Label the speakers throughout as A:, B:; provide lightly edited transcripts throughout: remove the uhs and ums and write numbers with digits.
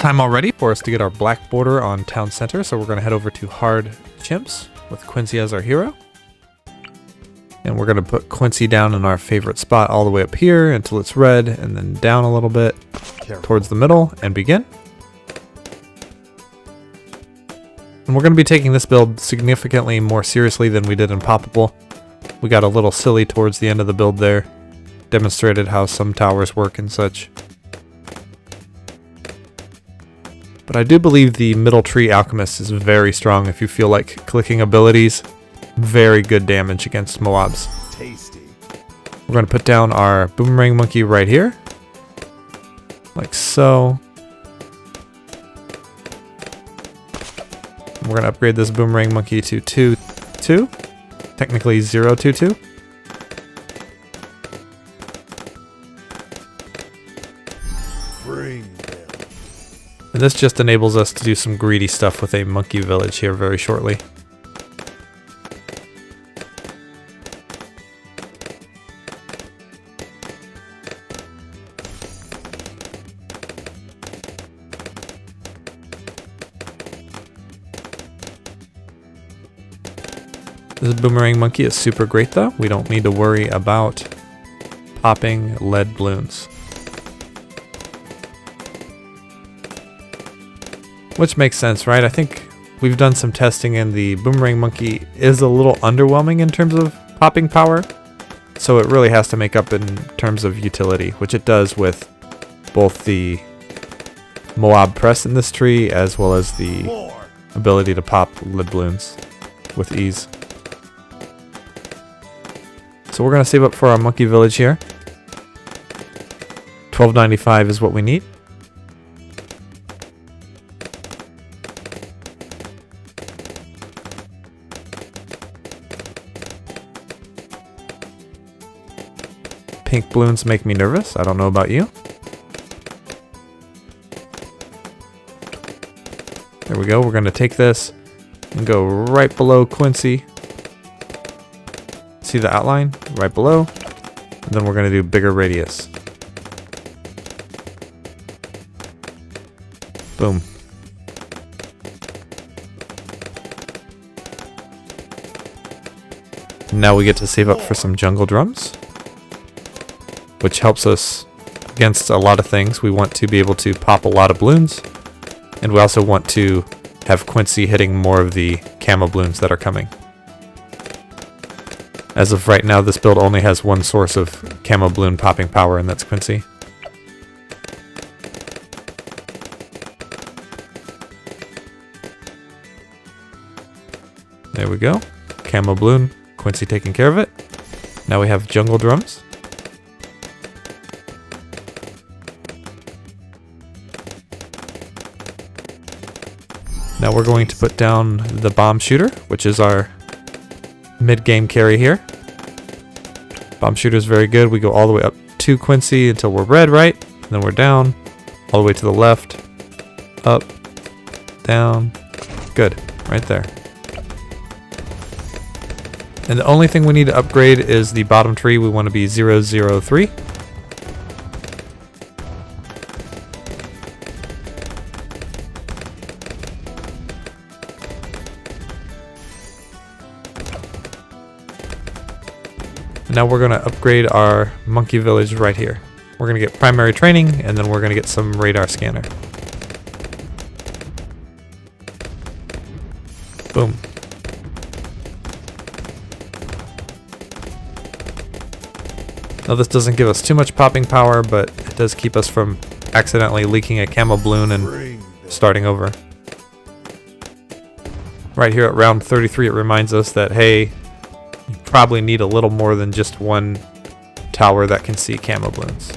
A: Time already for us to get our black border on town center, so we're going to head over to Hard Chimps with Quincy as our hero. And we're going to put Quincy down in our favorite spot all the way up here until it's red, and then down a little bit towards the middle, and begin. And we're going to be taking this build significantly more seriously than we did in Poppable. We got a little silly towards the end of the build there. Demonstrated how some towers work and such. But I do believe the middle tree Alchemist is very strong if you feel like clicking abilities. Very good damage against Moabs.
B: Tasty.
A: We're going to put down our Boomerang Monkey right here. Like so. We're going to upgrade this Boomerang Monkey to 2-2. Technically 0-2-2.
B: Bring them.
A: And this just enables us to do some greedy stuff with a monkey village here very shortly. This Boomerang Monkey is super great though. We don't need to worry about popping lead balloons. Which makes sense, right? I think we've done some testing and the Boomerang Monkey is a little underwhelming in terms of popping power. So it really has to make up in terms of utility, which it does with both the Moab press in this tree as well as the ability to pop lead balloons with ease. So we're going to save up for our monkey village here. 1295 is what we need. Pink balloons make me nervous. I don't know about you. There we go. We're going to take this and go right below Quincy. See the outline? Right below. And then we're going to do bigger radius. Boom. Now we get to save up for some jungle drums, which helps us against a lot of things. We want to be able to pop a lot of balloons, and we also want to have Quincy hitting more of the camo balloons that are coming. As of right now, this build only has one source of camo balloon popping power, and that's Quincy. There we go. Camo balloon, Quincy taking care of it. Now we have jungle drums. Now we're going to put down the bomb shooter, which is our mid-game carry here. Bomb shooter is very good. We go all the way up to Quincy until we're red, right? And then we're down, all the way to the left, up, down. Good, right there. And the only thing we need to upgrade is the bottom tree. We want to be 003. Now we're going to upgrade our monkey village right here. We're going to get primary training, and then we're going to get some radar scanner. Boom. Now this doesn't give us too much popping power, but it does keep us from accidentally leaking a camo balloon and starting over. Right here at round 33, it reminds us that, hey, you probably need a little more than just one tower that can see camo balloons.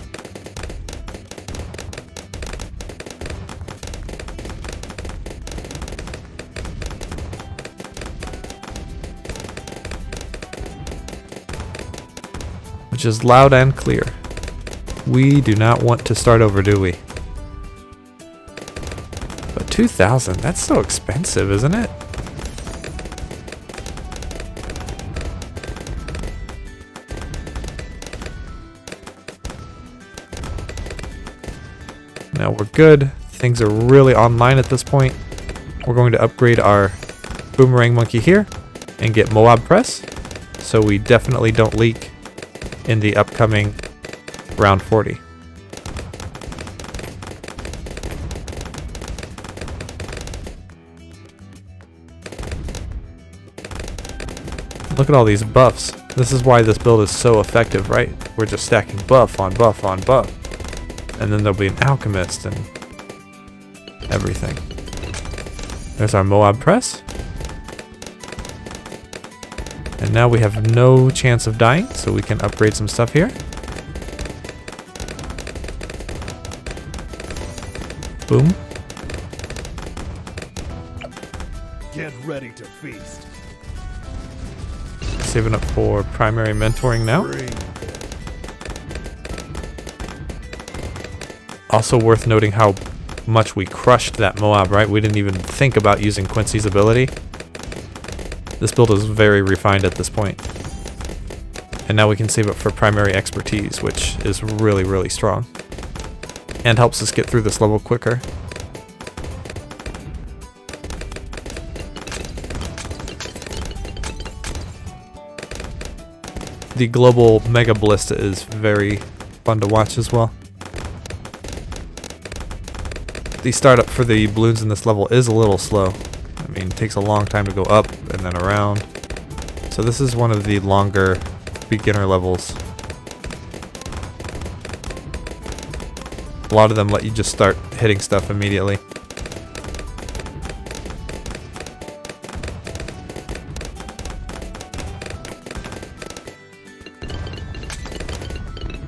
A: Which is loud and clear. We do not want to start over, do we? But 2,000, that's so expensive, isn't it? Now we're good. things are really online at this point, we're going to upgrade our Boomerang Monkey here and get Moab Press, so we definitely don't leak in the upcoming round 40. Look at all these buffs. This is why this build is so effective, right? We're just stacking buff on buff on buff. And then there'll be an Alchemist and everything. There's our Moab Press. And now we have no chance of dying, so we can upgrade some stuff here. Boom.
B: Get ready to feast.
A: Saving up for primary mentoring now.
B: Bring
A: Also worth noting how much we crushed that Moab, right? We didn't even think about using Quincy's ability. This build is very refined at this point. And now we can save up for primary expertise, which is really, really strong. And helps us get through this level quicker. The global Mega Ballista is very fun to watch as well. The startup for the balloons in this level is a little slow. I mean, it takes a long time to go up and then around. So this is one of the longer beginner levels. A lot of them let you just start hitting stuff immediately.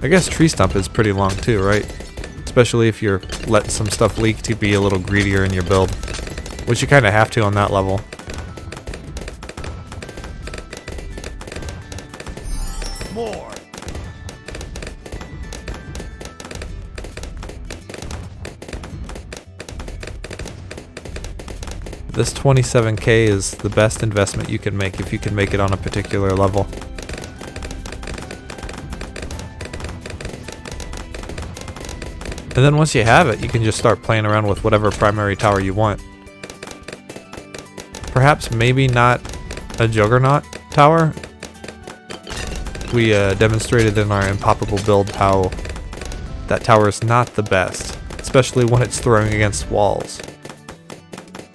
A: I guess Tree Stump is pretty long too, right? Especially if you're letting some stuff leak to be a little greedier in your build. Which you kind of have to on that level.
B: more.
A: This 27k is the best investment you can make if you can make it on a particular level. And then once you have it, you can just start playing around with whatever primary tower you want. Perhaps maybe not a Juggernaut tower. We demonstrated in our Impoppable build how that tower is not the best, especially when it's throwing against walls.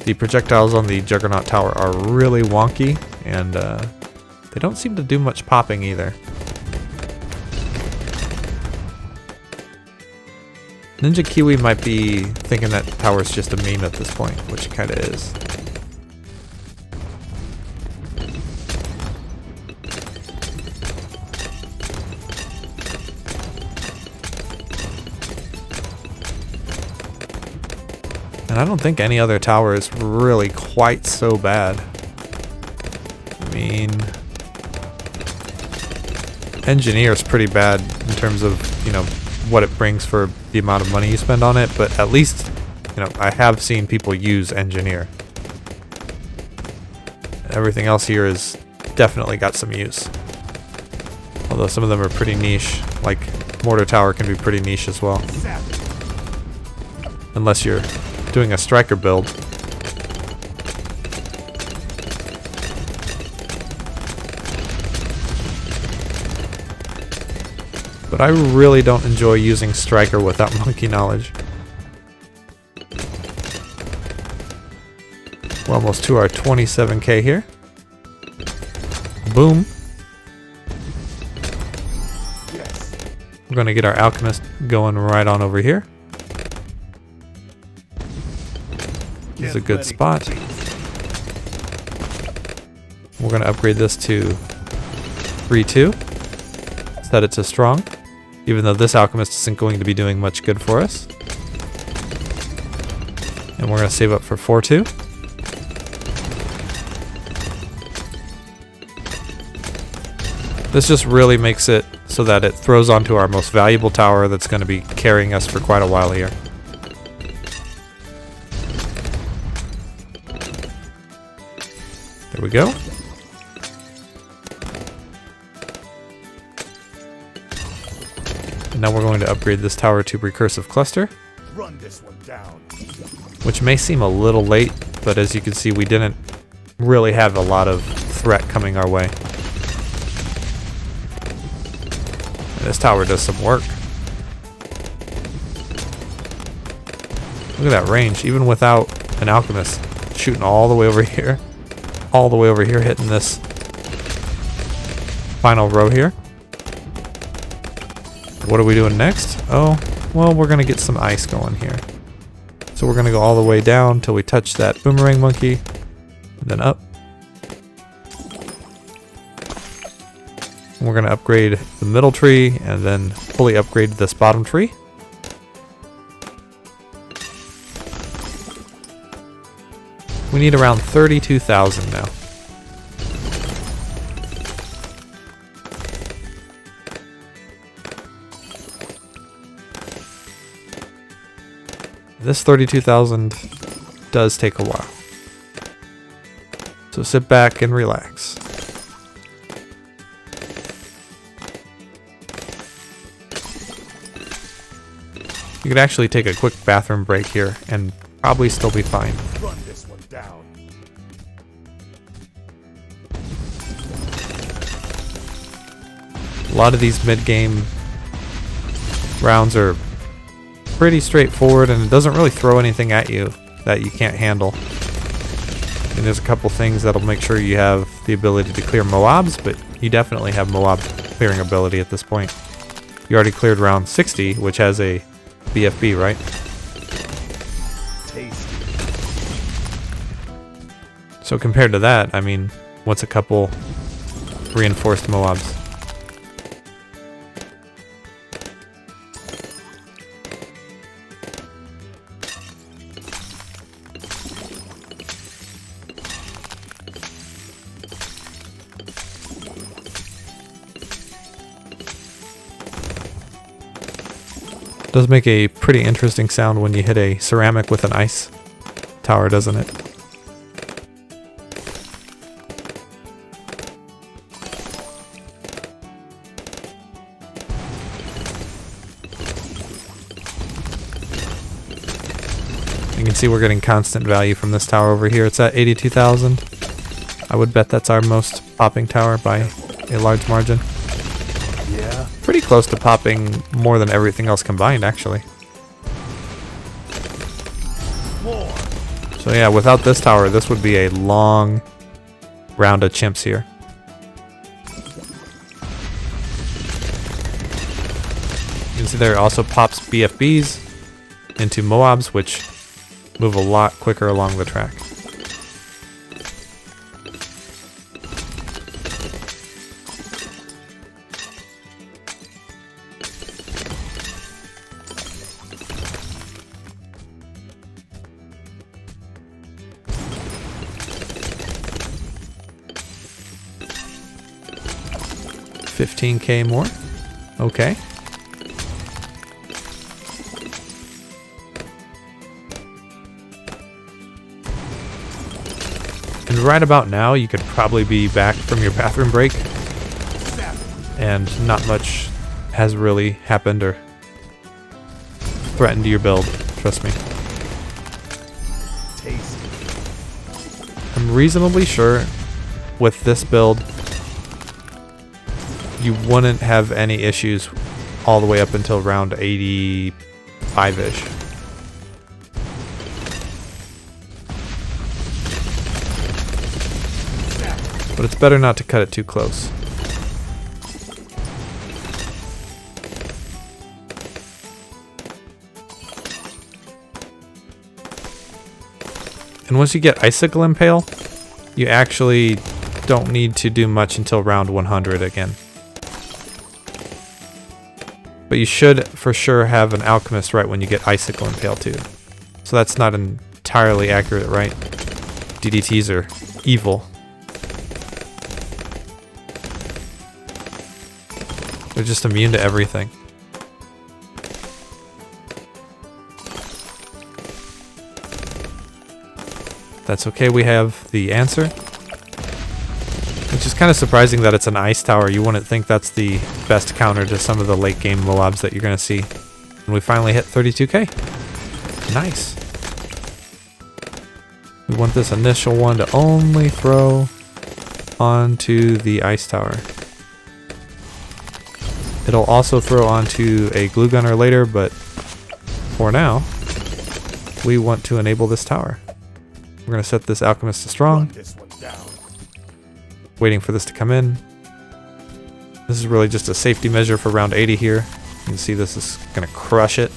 A: The projectiles on the Juggernaut tower are really wonky, and they don't seem to do much popping either. Ninja Kiwi might be thinking that tower's just a meme at this point, which it kinda is. And I don't think any other tower is really quite so bad. I mean, Engineer's pretty bad in terms of, you know, what it brings for the amount of money you spend on it, but at least, you know, I have seen people use Engineer. Everything else here is definitely got some use. Although some of them are pretty niche, like Mortar Tower can be pretty niche as well. Unless you're doing a striker build. But I really don't enjoy using striker without monkey knowledge. We're almost to our 27k here. Boom.
B: Yes.
A: We're going to get our Alchemist going right on over here. This is a good spot. We're going to upgrade this to 3-2. Set it to strong. Even though this Alchemist isn't going to be doing much good for us. And we're going to save up for 4-2. This just really makes it so that it throws onto our most valuable tower that's going to be carrying us for quite a while here. There we go. And now we're going to upgrade this tower to Recursive Cluster.
B: Run this one down.
A: which may seem a little late, but as you can see, we didn't really have a lot of threat coming our way. This tower does some work. Look at that range, even without an Alchemist. Shooting all the way over here. All the way over here, hitting this final row here. What are we doing next? Oh, well, we're going to get some ice going here. So we're going to go all the way down till we touch that Boomerang Monkey. And then up. And we're going to upgrade the middle tree and then fully upgrade this bottom tree. We need around 32,000 now. This 32,000 does take a while. So sit back and relax. You could actually take a quick bathroom break here and probably still be fine.
B: Run this one down.
A: A lot of these mid-game rounds are pretty straightforward, and it doesn't really throw anything at you that you can't handle. And there's a couple things that'll make sure you have the ability to clear Moabs, but you definitely have Moab clearing ability at this point. You already cleared round 60, which has a BFB, right?
B: Tasty.
A: So compared to that, I mean, what's a couple reinforced Moabs? Does make a pretty interesting sound when you hit a ceramic with an ice tower, doesn't it? You can see we're getting constant value from this tower over here. It's at 82,000. I would bet that's our most popping tower by a large margin.
B: Yeah.
A: Pretty close to popping more than everything else combined, actually.
B: More.
A: So yeah, without this tower, this would be a long round of chimps here. You can see there also pops BFBs into Moabs, which move a lot quicker along the track. $15K more. Okay. And right about now, you could probably be back from your bathroom break, and not much has really happened or threatened your build. Trust me.
B: Tasty.
A: I'm reasonably sure with this build, you wouldn't have any issues all the way up until round 85-ish. But it's better not to cut it too close. And once you get Icicle Impale, you actually don't need to do much until round 100 again. But you should for sure have an Alchemist right when you get Icicle Impale too. So that's not entirely accurate, right? DDTs are evil. They're just immune to everything. That's okay, we have the answer. Which is kind of surprising that it's an ice tower. You wouldn't think that's the best counter to some of the late game Moabs that you're going to see. And we finally hit 32K. Nice. We want this initial one to only throw onto the ice tower. It'll also throw onto a glue gunner later, but for now, we want to enable this tower. We're going to set this Alchemist to strong.
B: This one down.
A: Waiting for this to come in. This is really just a safety measure for round 80 here. You can see this is going to crush it.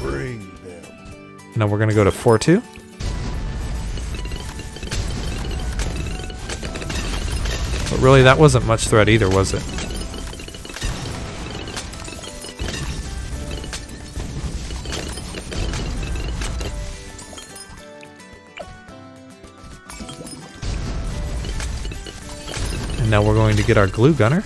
B: Bring them.
A: Now we're going to go to 4-2. But really, that wasn't much threat either, was it? And now we're going to get our glue gunner.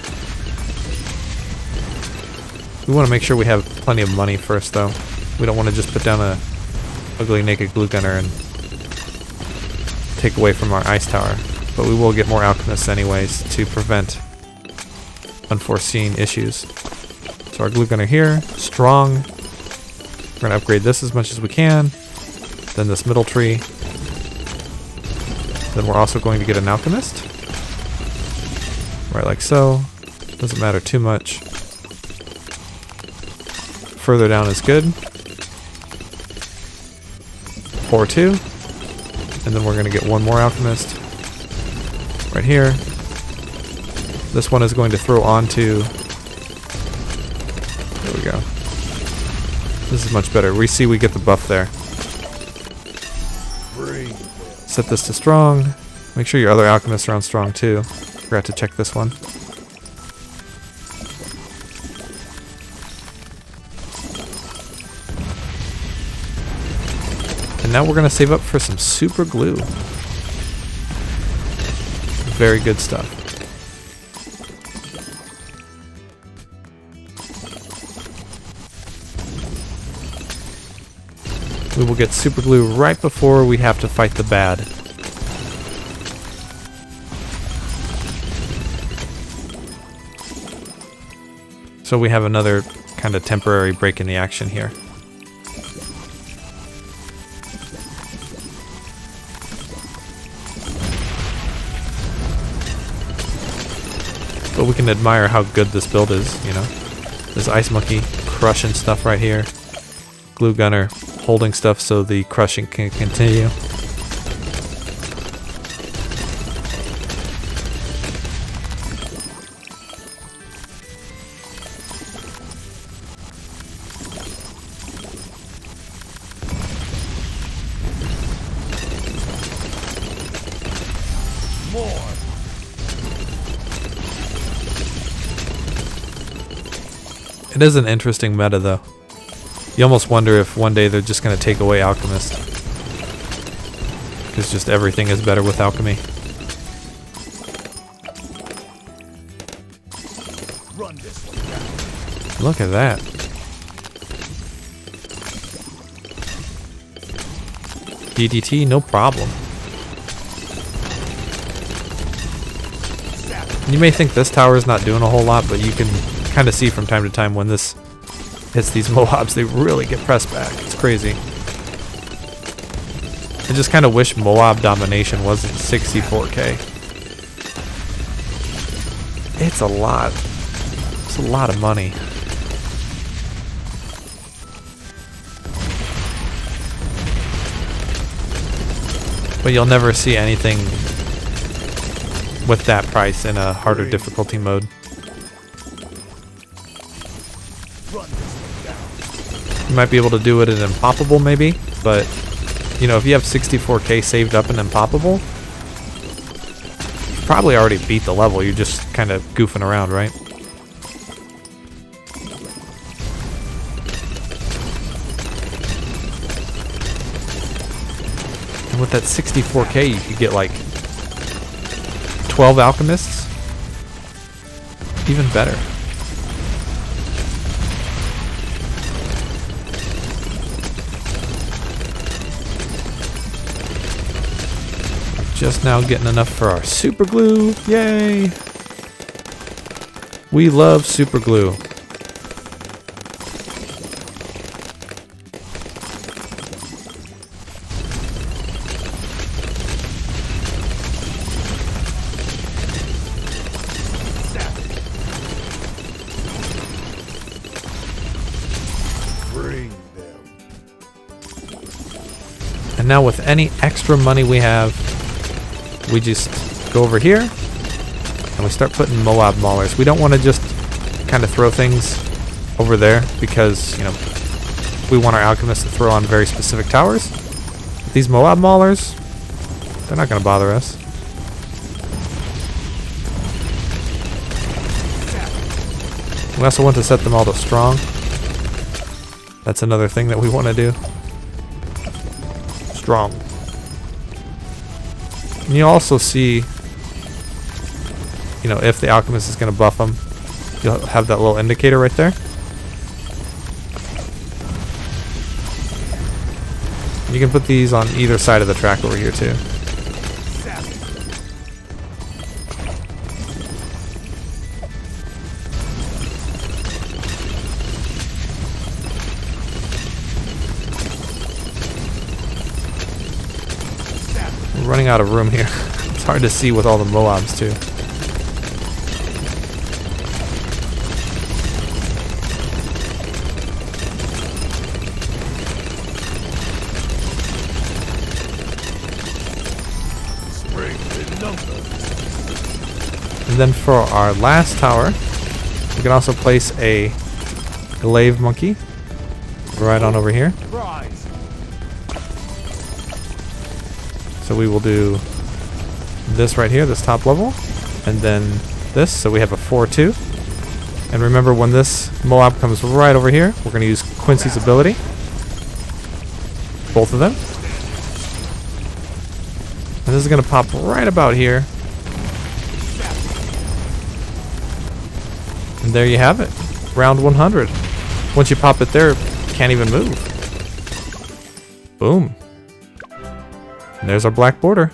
A: We want to make sure we have plenty of money first, though. We don't want to just put down a ugly naked glue gunner and take away from our ice tower. But we will get more alchemists anyways to prevent unforeseen issues. So our glue gunner here, strong. We're going to upgrade this as much as we can. Then this middle tree. Then we're also going to get an alchemist. Right like so. Doesn't matter too much. Further down is good. 4-2. And then we're going to get one more alchemist. Right here. This one is going to throw onto... There we go. This is much better. We see we get the buff there. Set this to strong. Make sure your other alchemists are on strong too. Forgot to check this one. And now we're going to save up for some super glue. Very good stuff. We will get super glue right before we have to fight the bad. So we have another kind of temporary break in the action here. But we can admire how good this build is, you know. This Ice Monkey crushing stuff right here. Glue Gunner holding stuff so the crushing can continue.
B: More.
A: It is an interesting meta, though. You almost wonder if one day they're just going to take away Alchemist. Because just everything is better with alchemy.
B: Run this one down.
A: Look at that. DDT, no problem. You may think this tower is not doing a whole lot, but you can kind of see from time to time when this hits these Moabs, they really get pressed back. It's crazy. I just kind of wish Moab domination wasn't 64k. It's a lot. It's a lot of money. But you'll never see anything with that price in a harder difficulty mode. You might be able to do it in Impoppable maybe, but you know, if you have 64k saved up in Impoppable, you probably already beat the level. You're just kind of goofing around, right? And with that 64k, you could get like 12 alchemists. Even better. Just now getting enough for our super glue. Yay! We love super glue.
B: Bring them.
A: And now with any extra money we have, we just go over here and we start putting Moab Maulers. We don't want to just kind of throw things over there because, you know, we want our Alchemist to throw on very specific towers. These Moab Maulers, they're not going to bother us. We also want to set them all to strong. That's another thing that we want to do. Strong. And you also see, you know, if the Alchemist is going to buff them, you'll have that little indicator right there. You can put these on either side of the track over here too. We're running out of room here. It's hard to see with all the Moabs too. And then for our last tower, we can also place a glaive monkey right on over here. So we will do this right here, this top level, and then this, so we have a 4-2. And remember, when this Moab comes right over here, we're going to use Quincy's ability. Both of them. And this is going to pop right about here. And there you have it. Round 100. Once you pop it there, you can't even move. Boom. And there's our black border.